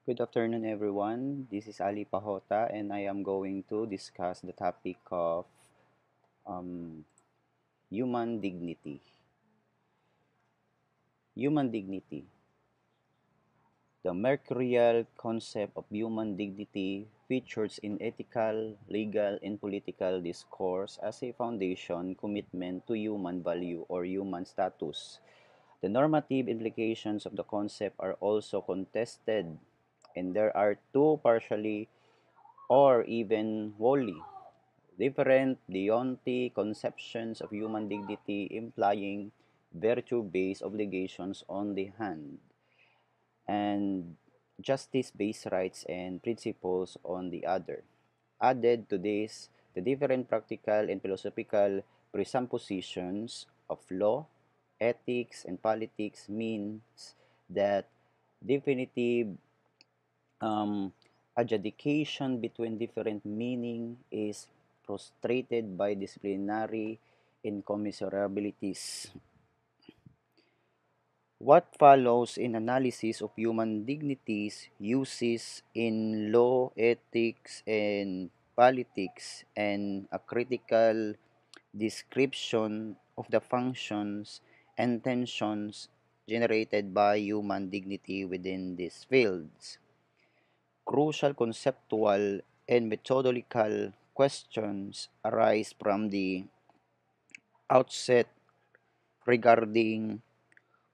Good afternoon, everyone. This is Ali Pahota, and I am going to discuss the topic of um, human dignity. Human dignity. The mercurial concept of human dignity features in ethical, legal, and political discourse as a foundation commitment to human value or human status. The normative implications of the concept are also contested, and there are two partially or even wholly different deontic conceptions of human dignity implying virtue-based obligations on the hand and justice-based rights and principles on the other. Added to this, the different practical and philosophical presuppositions of law, ethics, and politics means that definitive um, adjudication between different meaning is frustrated by disciplinary incommensurabilities. What follows in analysis of human dignities uses in law, ethics, and politics, and a critical description of the functions and tensions generated by human dignity within these fields. Crucial conceptual and methodological questions arise from the outset regarding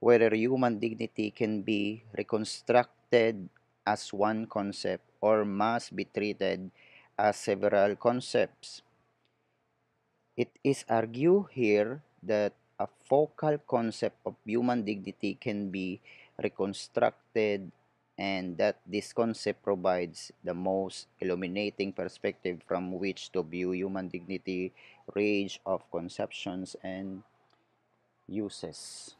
whether human dignity can be reconstructed as one concept or must be treated as several concepts. It is argued here that a focal concept of human dignity can be reconstructed and that this concept provides the most illuminating perspective from which to view human dignity range of conceptions and uses.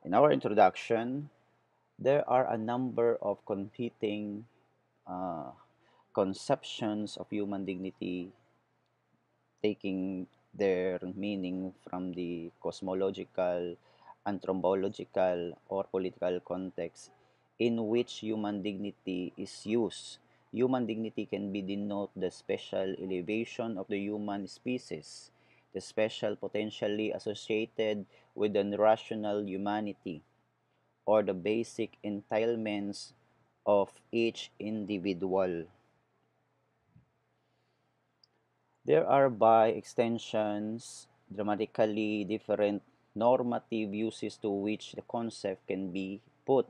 In our introduction, there are a number of competing uh, conceptions of human dignity taking their meaning from the cosmological, anthropological, or political context in which human dignity is used. Human dignity can be denote the special elevation of the human species, the special potentially associated with the rational humanity, or the basic entailments of each individual. There are by extensions dramatically different normative uses to which the concept can be put.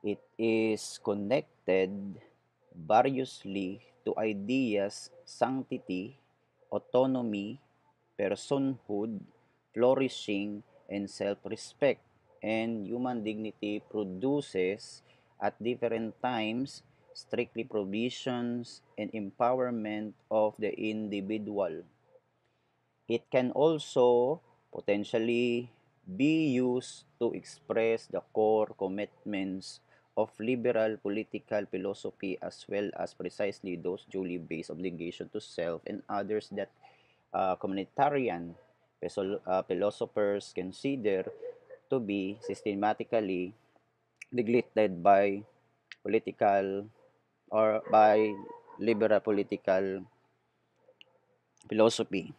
It is connected variously to ideas sanctity, autonomy, personhood, flourishing, and self-respect. And human dignity produces at different times strictly provisions and empowerment of the individual. It can also potentially be used to express the core commitments of liberal political philosophy as well as precisely those duly based obligation to self and others that communitarian philosophers consider to be systematically neglected by political or by liberal political philosophy.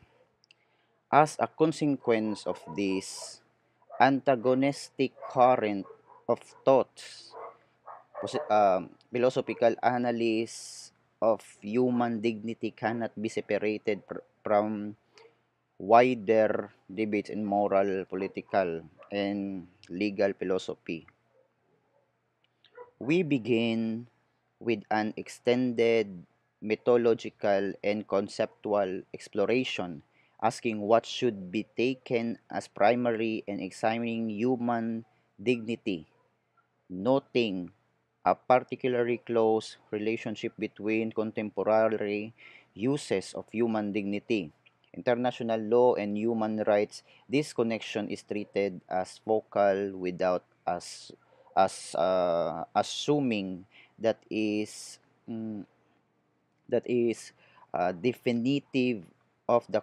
As a consequence of this antagonistic current of thoughts, philosophical analysis of human dignity cannot be separated from wider debates in moral, political, and legal philosophy. We begin with an extended methodological and conceptual exploration, asking what should be taken as primary and examining human dignity, noting a particularly close relationship between contemporary uses of human dignity, international law, and human rights. This connection is treated as focal without assuming that is mm, that is definitive of the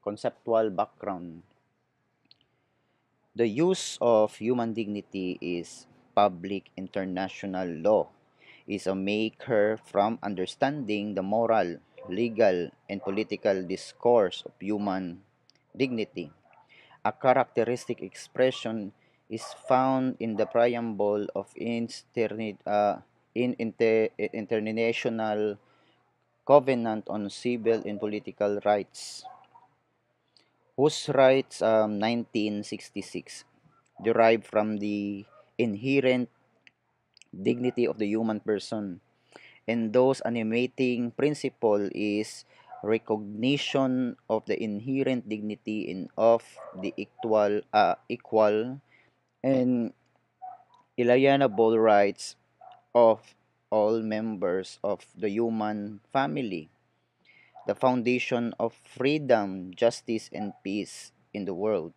conceptual background. The use of human dignity is public international law is a maker from understanding the moral, legal, and political discourse of human dignity. A characteristic expression is found in the preamble of International Covenant on Civil and Political Rights, whose rights 1966 derive from the inherent dignity of the human person. And those animating principle is recognition of the inherent dignity in of the equal and inalienable rights of all members of the human family, the foundation of freedom, justice, and peace in the world.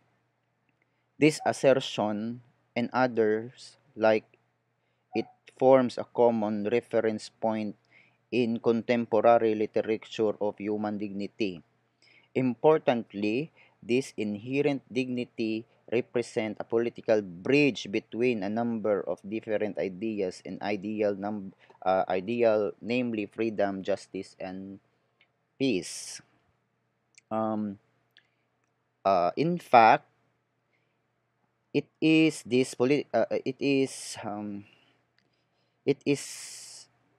This assertion and others like it forms a common reference point in contemporary literature of human dignity. Importantly, this inherent dignity represents a political bridge between a number of different ideas and ideal, namely freedom, justice, and peace. Um, in fact, it is this it is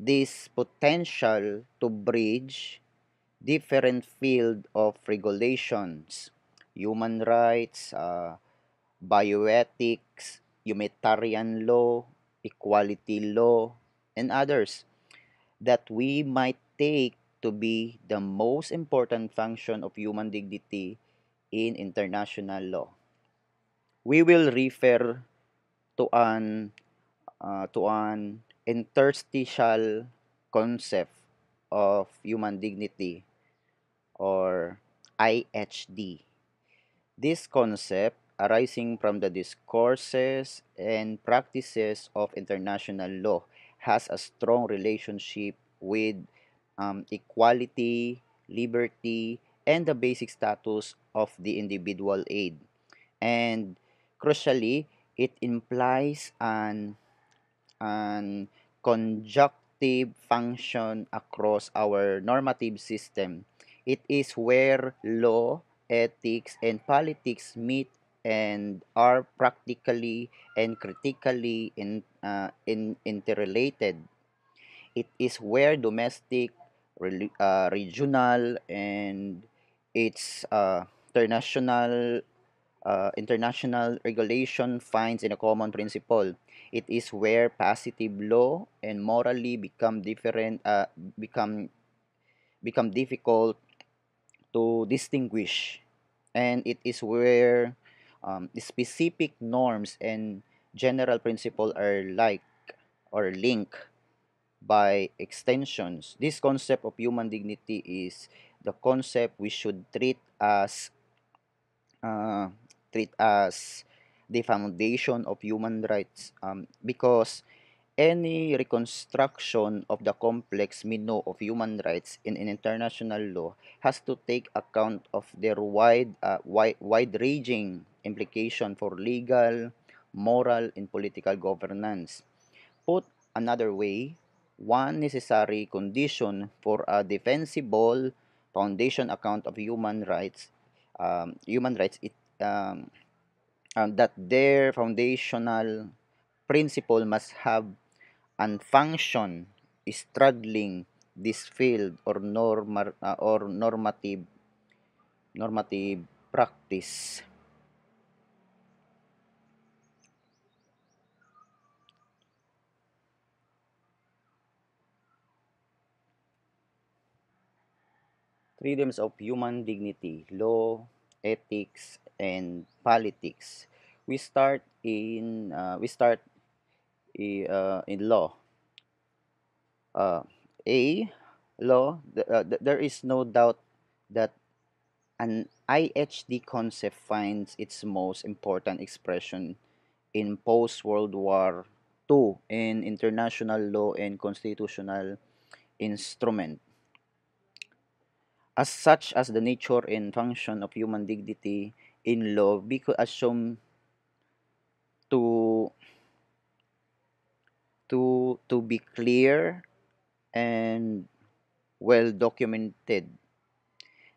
this potential to bridge different field of regulations, human rights, bioethics, humanitarian law, equality law, and others that we might take to be the most important function of human dignity in international law. We will refer to an interstitial concept of human dignity or IHD. This concept, arising from the discourses and practices of international law, has a strong relationship with equality, liberty, and the basic status of the individual aid. And crucially, it implies an conjunctive function across our normative system. It is where law, ethics, and politics meet and are practically and critically interrelated. It is where domestic, regional, and its international regulation finds in a common principle. It is where positive law and morally become difficult to distinguish, and it is where specific norms and general principle are like or link by extensions. This concept of human dignity is the concept we should uh, treat as the foundation of human rights because any reconstruction of the complex menu of human rights in international law has to take account of their wide-ranging implication for legal, moral, and political governance. Put another way, one necessary condition for a defensible foundation account of human rights, that their foundational principle must have and function straddling this field or normative practice. Freedoms of human dignity, law, ethics, and politics. We start in law. Uh, A law. There is no doubt that an IHD concept finds its most important expression in post World War II in international law and constitutional instrument. As such as the nature and function of human dignity in law, we could assume to be clear and well documented.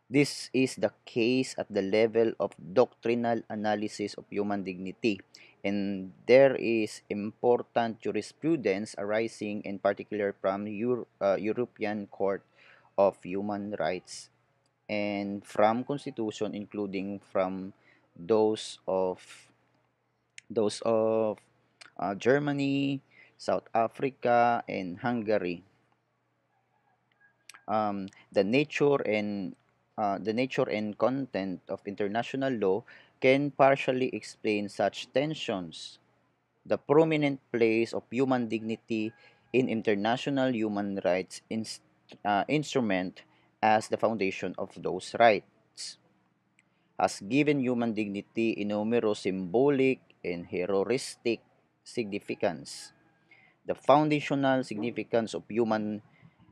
This is the case at the level of doctrinal analysis of human dignity, and there is important jurisprudence arising in particular from European Court of Human Rights and from constitution, including from those of Germany, South Africa, and Hungary. The nature and content of international law can partially explain such tensions. The prominent place of human dignity in international human rights instrument as the foundation of those rights has given human dignity innumerable symbolic and heuristic significance. The foundational significance of human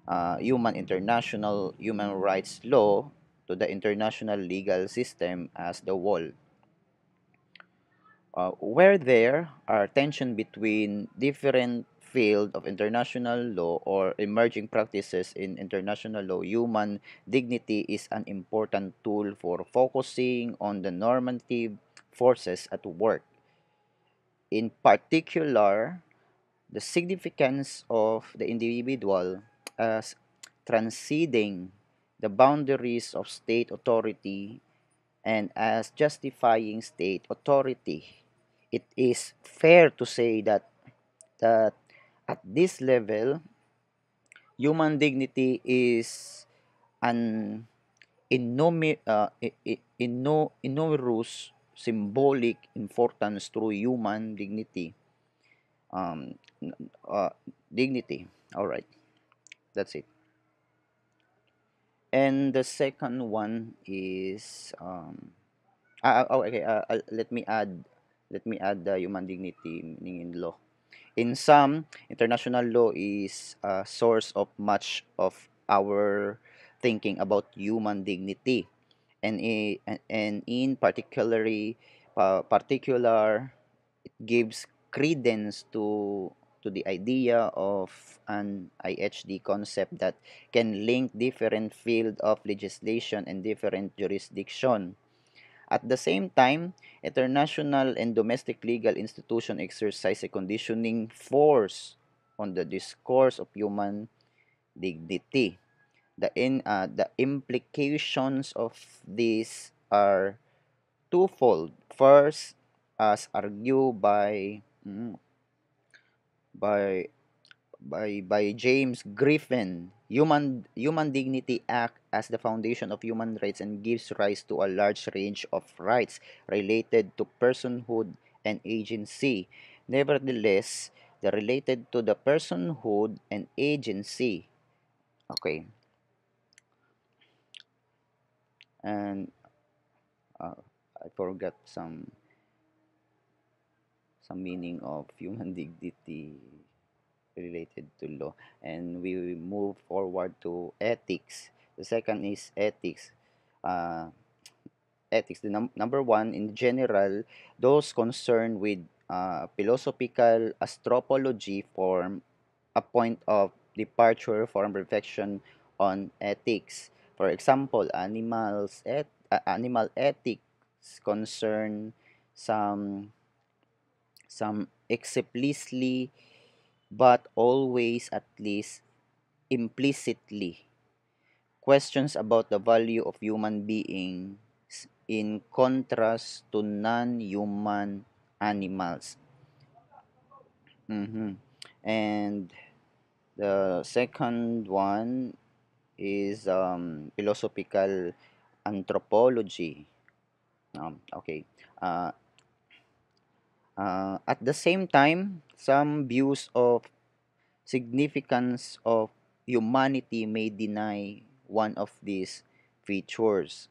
international human rights law to the international legal system as the whole. Where there are tension between different field of international law or emerging practices in international law, human dignity is an important tool for focusing on the normative forces at work. In particular, the significance of the individual as transcending the boundaries of state authority and as justifying state authority. It is fair to say that at this level, human dignity is an enormous symbolic importance through human dignity. Um, Dignity. All right, that's it. And the second one is okay. Let me add the human dignity meaning in law. In some, international law is a source of much of our thinking about human dignity, and in particular, it gives credence to the idea of an IHD concept that can link different field of legislation and different jurisdiction. At the same time, international and domestic legal institutions exercise a conditioning force on the discourse of human dignity. The implications of this are twofold. First, as argued by James Griffin, human dignity act as the foundation of human rights and gives rise to a large range of rights related to personhood and agency. Nevertheless, the related to the personhood and agency. Okay, and uh, I forgot some meaning of human dignity related to law, and we move forward to ethics. The second is ethics. uh, Ethics, the number one in general, those concerned with philosophical anthropology form a point of departure from reflection on ethics. For example, animal ethics concern some explicitly but always at least implicitly questions about the value of human beings in contrast to non-human animals. Mhm. And the second one is philosophical anthropology. Okay. Uh, at the same time, some views of significance of humanity may deny one of these features,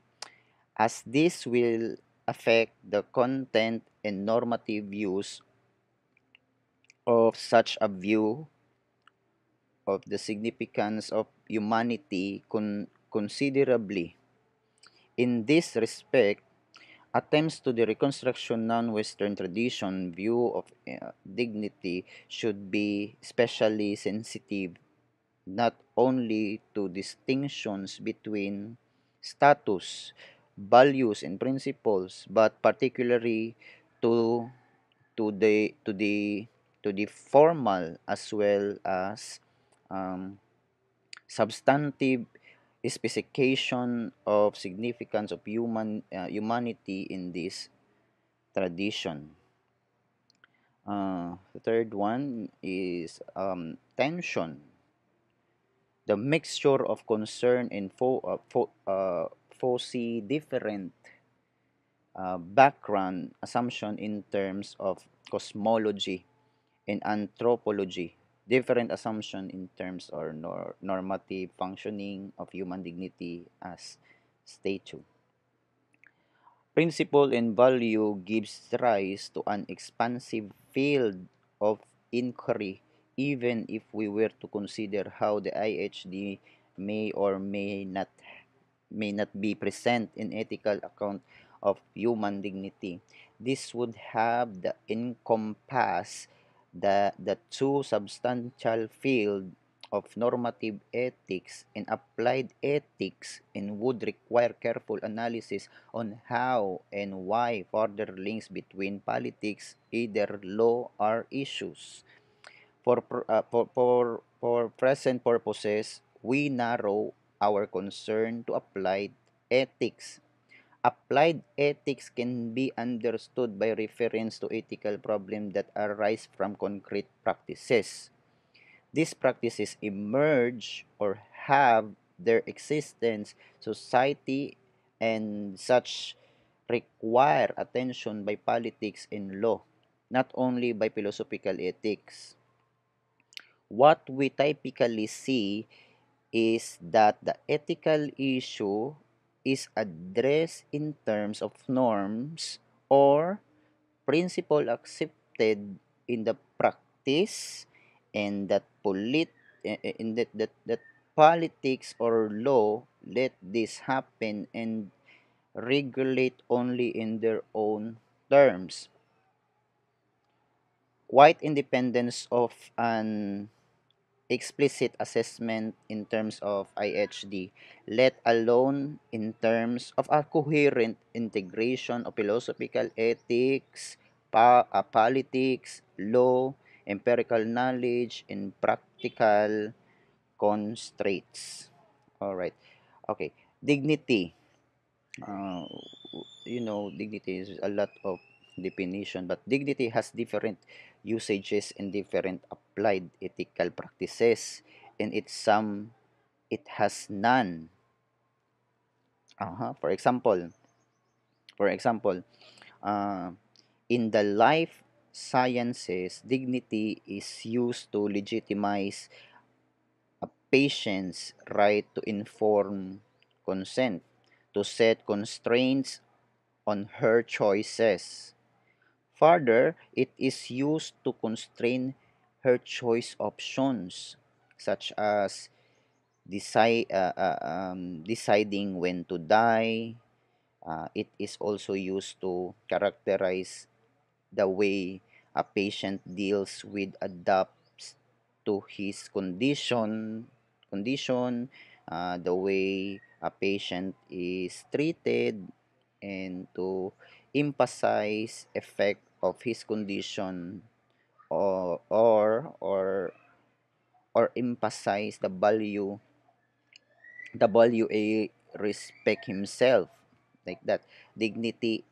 as this will affect the content and normative views of such a view of the significance of humanity considerably. In this respect, Attempts to the reconstruction non-Western tradition view of dignity should be especially sensitive not only to distinctions between status, values, and principles, but particularly to to the to the to the formal as well as um, substantive specification of significance of humanity in this tradition. The third one is tension, the mixture of concern and foresee different background assumption in terms of cosmology and anthropology, different assumption in terms or normative functioning of human dignity as statue. Principle and value gives rise to an expansive field of inquiry, even if we were to consider how the IHD may or may not be present in ethical account of human dignity. This would have the encompass the two substantial field of normative ethics and applied ethics and would require careful analysis on how and why further links between politics, either law or issues. For present purposes, we narrow our concern to applied ethics. Applied ethics can be understood by reference to ethical problems that arise from concrete practices. These practices emerge or have their existence society and such require attention by politics and law, not only by philosophical ethics. What we typically see is that the ethical issue is addressed in terms of norms or principle accepted in the practice, and that that politics or law let this happen and regulate only in their own terms, quite independence of an explicit assessment in terms of IHD, let alone in terms of a coherent integration of philosophical ethics, politics, law, empirical knowledge, and practical constraints. All right. Okay. Dignity. Uh, dignity is a lot of definition, but dignity has different usages and different applied ethical practices, and it has none. For example, uh, in the life sciences, dignity is used to legitimize a patient's right to informed consent, to set constraints on her choices. Further, it is used to constrain her choice options, such as deciding when to die. It is also used to characterize the way a patient deals with adapts to his condition, the way a patient is treated, and to emphasize effect of his condition, or emphasize the value a respect himself, like that. Dignity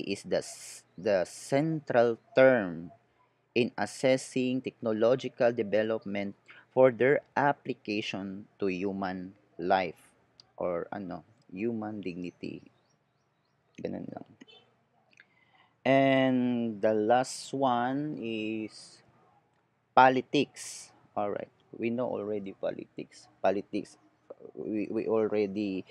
is the central term in assessing technological development for their application to human life, or human dignity, ganun lang. And the last one is politics. All right, we know already politics. We already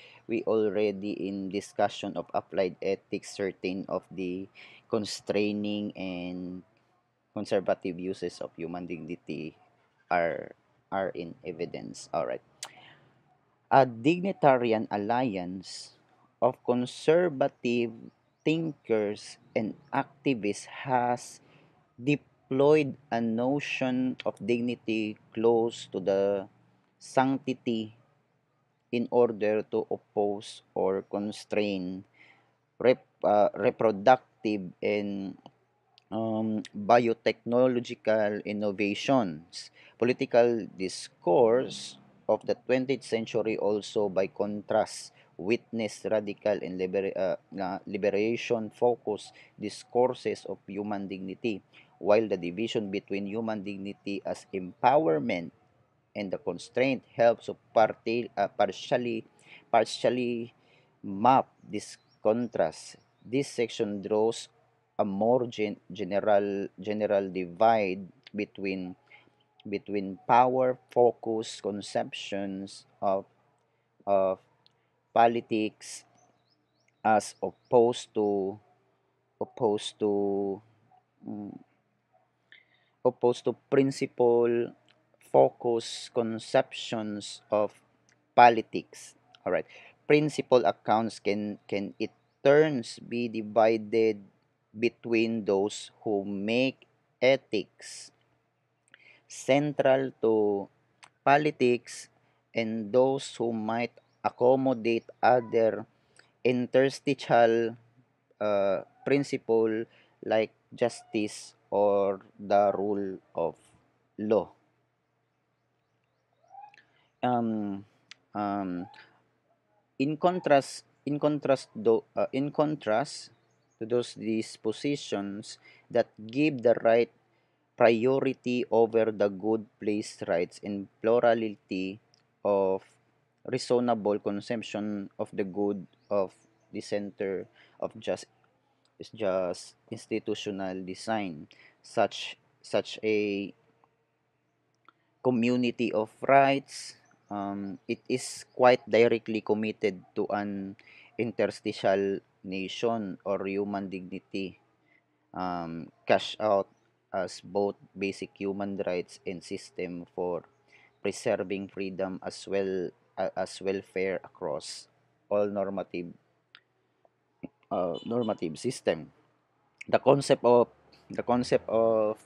in discussion of applied ethics, certain of the constraining and conservative uses of human dignity are in evidence. All right. A dignitarian alliance of conservative thinkers and activists has deployed a notion of dignity close to the sanctity in order to oppose or constrain reproductive and biotechnological innovations. Political discourse of the 20th century also, by contrast, witnessed radical and liberation-focused discourses of human dignity, while the division between human dignity as empowerment and the constraint helps to partially map this contrast. This section draws a more general divide between power focused conceptions of politics as mm, opposed to principle focused conceptions of politics. All right. Principal accounts can it turns be divided between those who make ethics central to politics and those who might accommodate other interstitial principle like justice or the rule of law. Um, um, in contrast to these positions that give the right priority over the good place rights and plurality of reasonable conception of the good of the center of just institutional design, such a community of rights. It is quite directly committed to an interstitial nation or human dignity, cash out as both basic human rights and system for preserving freedom as welfare across all normative system. The concept of the concept of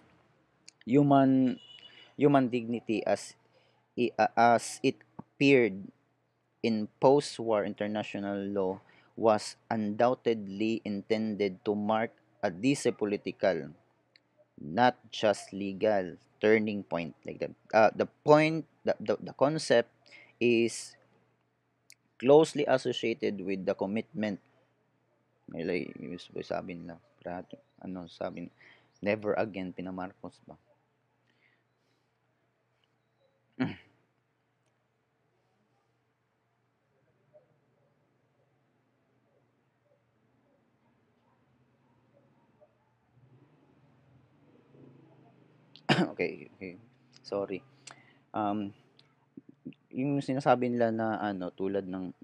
human human dignity as it appeared in post-war international law was undoubtedly intended to mark this a political, not just legal turning point like that. The concept is closely associated with the commitment. Like, sabi nila, sabi, never again pinamarcos ba? Okay, okay. Sorry. Um, yung sinasabi nila na tulad ng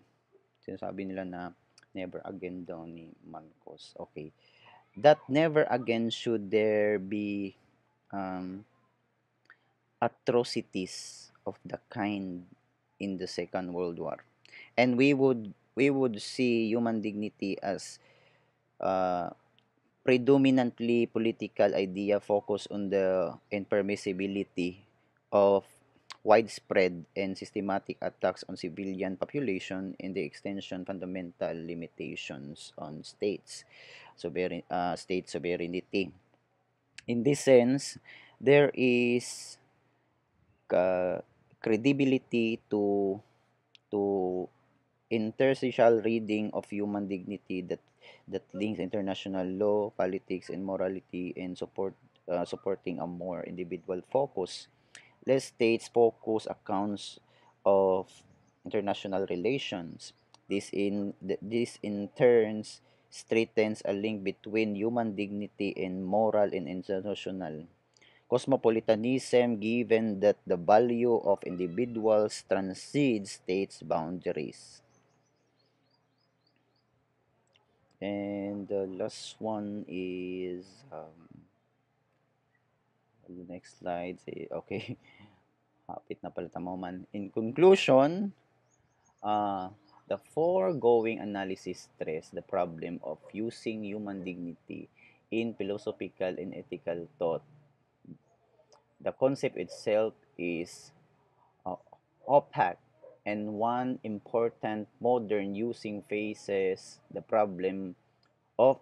sinasabi nila na never again daw ni Marcos. Okay. That never again should there be um, atrocities of the kind in the Second World War. And we would see human dignity as uh, predominantly political idea focused on the impermissibility of widespread and systematic attacks on civilian population and the extension fundamental limitations on state sovereignty. In this sense, there is credibility to interstitial reading of human dignity that links international law, politics, and morality, and supporting a more individual focus, less states focus accounts of international relations. This in turns strengthens a link between human dignity and moral and institutional cosmopolitanism, given that the value of individuals transcends states' boundaries. And the last one is the next slide. Okay, hapit na pala tamaman. In conclusion, uh, The foregoing analysis stress the problem of using human dignity in philosophical and ethical thought. The concept itself is uh, opaque, and one important modern using faces the problem of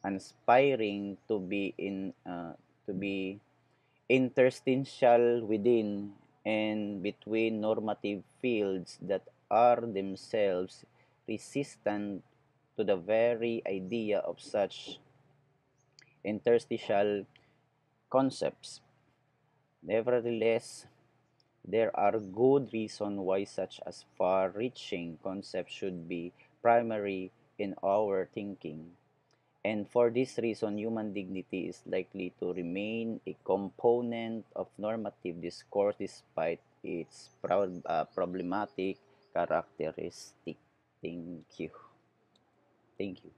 aspiring to be interstitial within and between normative fields that are themselves resistant to the very idea of such interstitial concepts. Nevertheless, there are good reasons why such as far-reaching concepts should be primary in our thinking. And for this reason, human dignity is likely to remain a component of normative discourse despite its problematic characteristic. Thank you. Thank you.